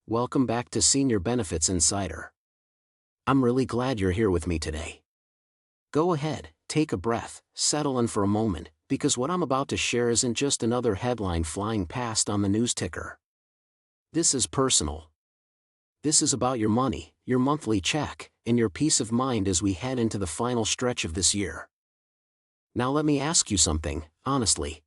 Welcome back to Senior Benefits Insider. I'm really glad you're here with me today. Go ahead, take a breath, settle in for a moment, because what I'm about to share isn't just another headline flying past on the news ticker. This is personal. This is about your money, your monthly check, and your peace of mind as we head into the final stretch of this year. Now let me ask you something, honestly.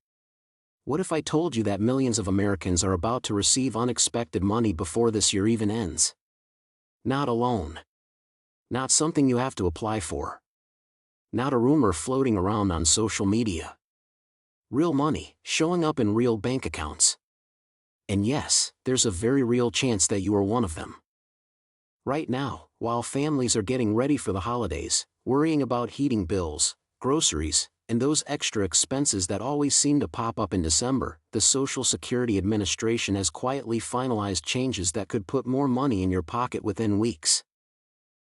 What if I told you that millions of Americans are about to receive unexpected money before this year even ends? Not a loan. Not something you have to apply for. Not a rumor floating around on social media. Real money, showing up in real bank accounts. And yes, there's a very real chance that you are one of them. Right now, while families are getting ready for the holidays, worrying about heating bills, groceries, and those extra expenses that always seem to pop up in December, the Social Security Administration has quietly finalized changes that could put more money in your pocket within weeks.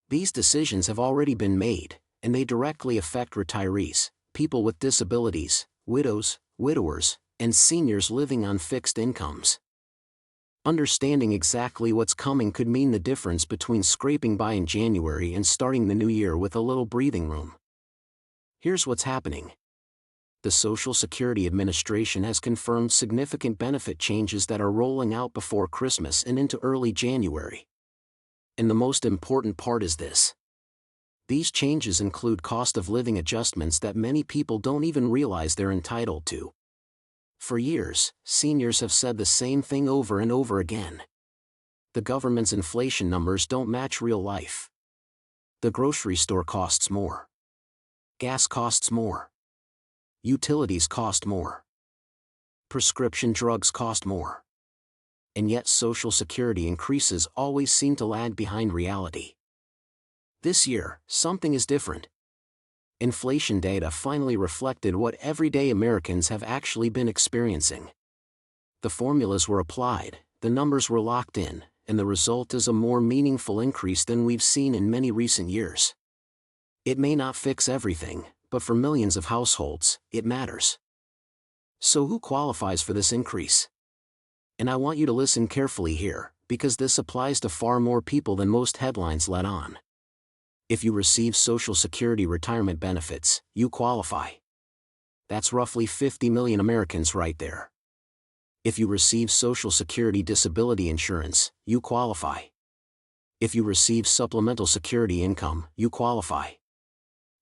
These decisions have already been made, and they directly affect retirees, people with disabilities, widows, widowers, and seniors living on fixed incomes. Understanding exactly what's coming could mean the difference between scraping by in January and starting the new year with a little breathing room. Here's what's happening. The Social Security Administration has confirmed significant benefit changes that are rolling out before Christmas and into early January. And the most important part is this. These changes include cost of living adjustments that many people don't even realize they're entitled to. For years, seniors have said the same thing over and over again. The government's inflation numbers don't match real life. The grocery store costs more. Gas costs more. Utilities cost more. Prescription drugs cost more. And yet Social Security increases always seem to lag behind reality. This year, something is different. Inflation data finally reflected what everyday Americans have actually been experiencing. The formulas were applied, the numbers were locked in, and the result is a more meaningful increase than we've seen in many recent years. It may not fix everything, but for millions of households, it matters. So who qualifies for this increase? And I want you to listen carefully here, because this applies to far more people than most headlines let on. If you receive Social Security retirement benefits, you qualify. That's roughly 50 million Americans right there. If you receive Social Security disability insurance, you qualify. If you receive supplemental security income, you qualify.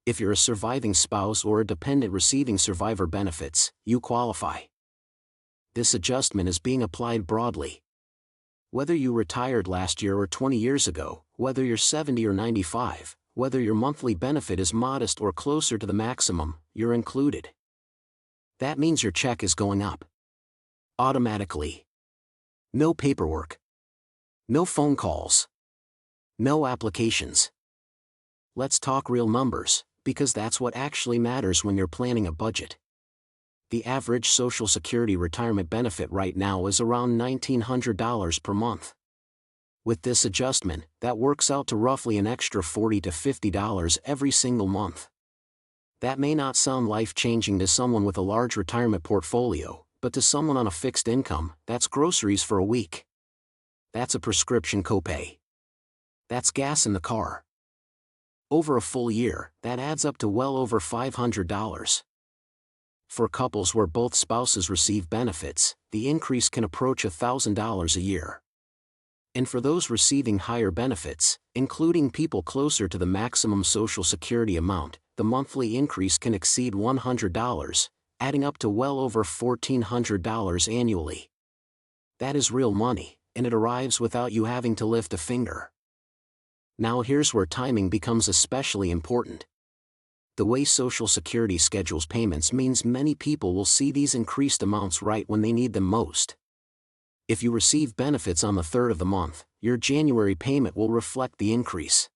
If you're a surviving spouse or a dependent receiving survivor benefits, you qualify. This adjustment is being applied broadly. Whether you retired last year or 20 years ago, whether you're 70 or 95, whether your monthly benefit is modest or closer to the maximum, you're included. That means your check is going up. Automatically. No paperwork. No phone calls. No applications. Let's talk real numbers, because that's what actually matters when you're planning a budget. The average Social Security retirement benefit right now is around $1,900 per month. With this adjustment, that works out to roughly an extra $40 to $50 every single month. That may not sound life-changing to someone with a large retirement portfolio, but to someone on a fixed income, that's groceries for a week. That's a prescription copay. That's gas in the car. Over a full year, that adds up to well over $500. For couples where both spouses receive benefits, the increase can approach $1,000 a year. And for those receiving higher benefits, including people closer to the maximum Social Security amount, the monthly increase can exceed $100, adding up to well over $1,400 annually. That is real money, and it arrives without you having to lift a finger. Now here's where timing becomes especially important. The way Social Security schedules payments means many people will see these increased amounts right when they need them most. If you receive benefits on the 3rd of the month, your January payment will reflect the increase.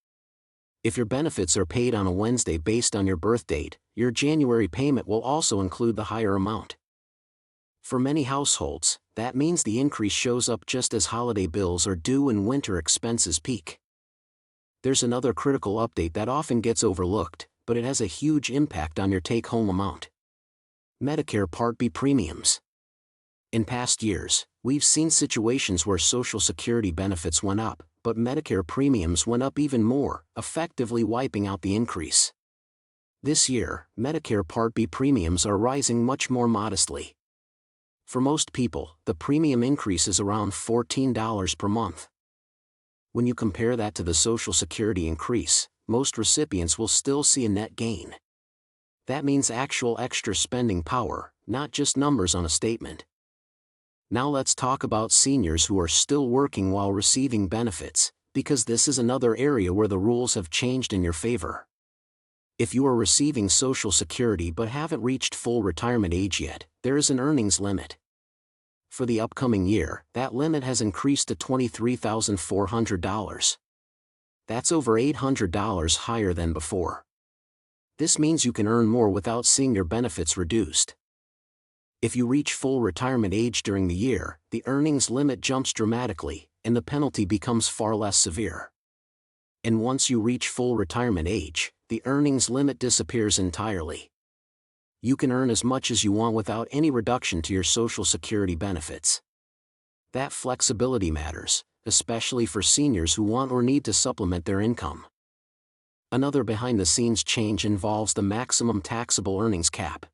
If your benefits are paid on a Wednesday based on your birth date, your January payment will also include the higher amount. For many households, that means the increase shows up just as holiday bills are due and winter expenses peak. There's another critical update that often gets overlooked, but it has a huge impact on your take-home amount. Medicare Part B premiums. In past years, we've seen situations where Social Security benefits went up, but Medicare premiums went up even more, effectively wiping out the increase. This year, Medicare Part B premiums are rising much more modestly. For most people, the premium increase is around $14 per month. When you compare that to the Social Security increase, most recipients will still see a net gain. That means actual extra spending power, not just numbers on a statement. Now let's talk about seniors who are still working while receiving benefits, because this is another area where the rules have changed in your favor. If you are receiving Social Security but haven't reached full retirement age yet, there is an earnings limit. For the upcoming year, that limit has increased to $23,400. That's over $800 higher than before. This means you can earn more without seeing your benefits reduced. If you reach full retirement age during the year, the earnings limit jumps dramatically, and the penalty becomes far less severe. And once you reach full retirement age, the earnings limit disappears entirely. You can earn as much as you want without any reduction to your Social Security benefits. That flexibility matters, especially for seniors who want or need to supplement their income. Another behind-the-scenes change involves the maximum taxable earnings cap.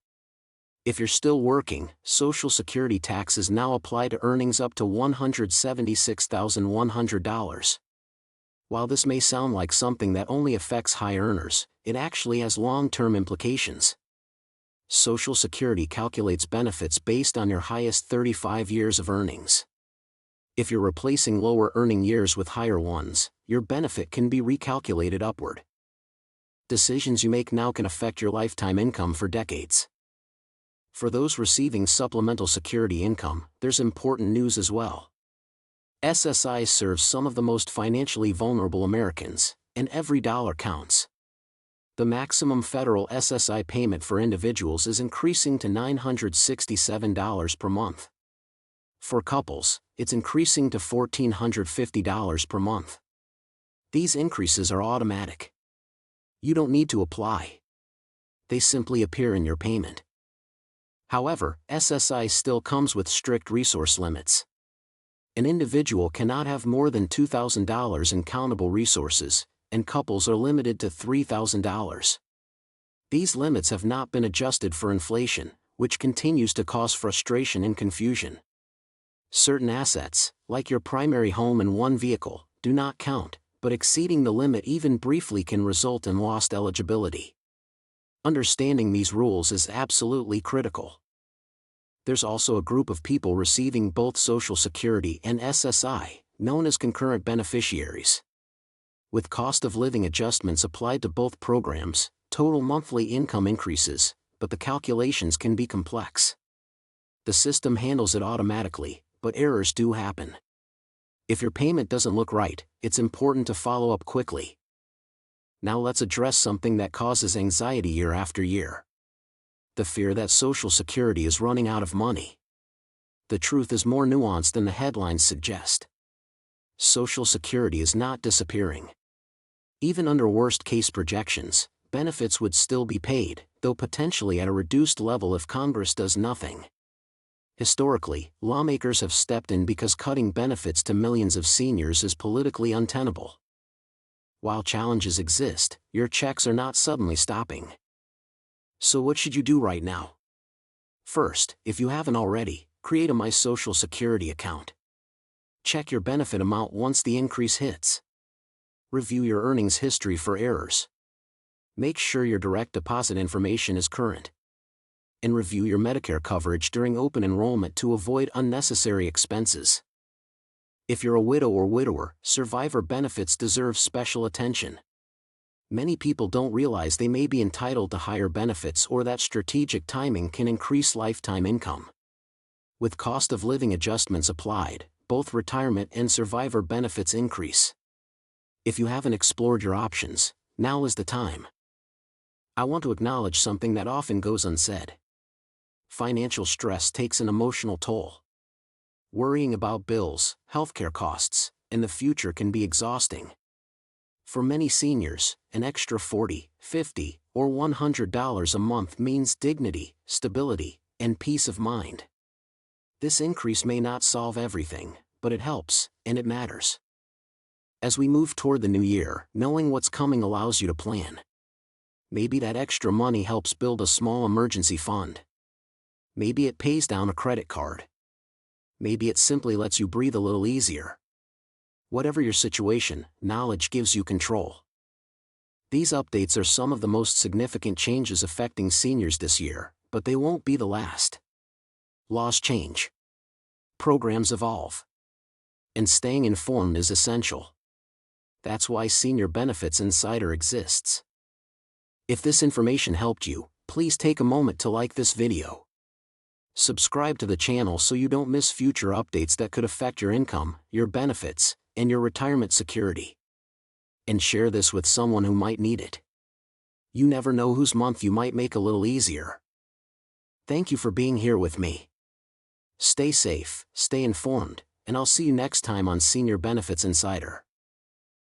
If you're still working, Social Security taxes now apply to earnings up to $176,100. While this may sound like something that only affects high earners, it actually has long-term implications. Social Security calculates benefits based on your highest 35 years of earnings. If you're replacing lower earning years with higher ones, your benefit can be recalculated upward. Decisions you make now can affect your lifetime income for decades. For those receiving supplemental security income, there's important news as well. SSI serves some of the most financially vulnerable Americans, and every dollar counts. The maximum federal SSI payment for individuals is increasing to $967 per month. For couples, it's increasing to $1,450 per month. These increases are automatic. You don't need to apply. They simply appear in your payment. However, SSI still comes with strict resource limits. An individual cannot have more than $2,000 in countable resources, and couples are limited to $3,000. These limits have not been adjusted for inflation, which continues to cause frustration and confusion. Certain assets, like your primary home and one vehicle, do not count, but exceeding the limit even briefly can result in lost eligibility. Understanding these rules is absolutely critical. There's also a group of people receiving both Social Security and SSI, known as concurrent beneficiaries. With cost of living adjustments applied to both programs, total monthly income increases, but the calculations can be complex. The system handles it automatically, but errors do happen. If your payment doesn't look right, it's important to follow up quickly. Now let's address something that causes anxiety year after year. The fear that Social Security is running out of money. The truth is more nuanced than the headlines suggest. Social Security is not disappearing. Even under worst-case projections, benefits would still be paid, though potentially at a reduced level if Congress does nothing. Historically, lawmakers have stepped in because cutting benefits to millions of seniors is politically untenable. While challenges exist, your checks are not suddenly stopping. So what should you do right now? First, if you haven't already, create a My Social Security account. Check your benefit amount once the increase hits. Review your earnings history for errors. Make sure your direct deposit information is current. And review your Medicare coverage during open enrollment to avoid unnecessary expenses. If you're a widow or widower, survivor benefits deserve special attention. Many people don't realize they may be entitled to higher benefits or that strategic timing can increase lifetime income. With cost of living adjustments applied, both retirement and survivor benefits increase. If you haven't explored your options, now is the time. I want to acknowledge something that often goes unsaid. Financial stress takes an emotional toll. Worrying about bills, healthcare costs, and the future can be exhausting. For many seniors, an extra $40, $50, or $100 a month means dignity, stability, and peace of mind. This increase may not solve everything, but it helps, and it matters. As we move toward the new year, knowing what's coming allows you to plan. Maybe that extra money helps build a small emergency fund. Maybe it pays down a credit card. Maybe it simply lets you breathe a little easier. Whatever your situation, knowledge gives you control. These updates are some of the most significant changes affecting seniors this year, but they won't be the last. Laws change. Programs evolve. And staying informed is essential. That's why Senior Benefits Insider exists. If this information helped you, please take a moment to like this video. Subscribe to the channel so you don't miss future updates that could affect your income, your benefits, and your retirement security. And share this with someone who might need it. You never know whose month you might make a little easier. Thank you for being here with me. Stay safe, stay informed, and I'll see you next time on Senior Benefits Insider.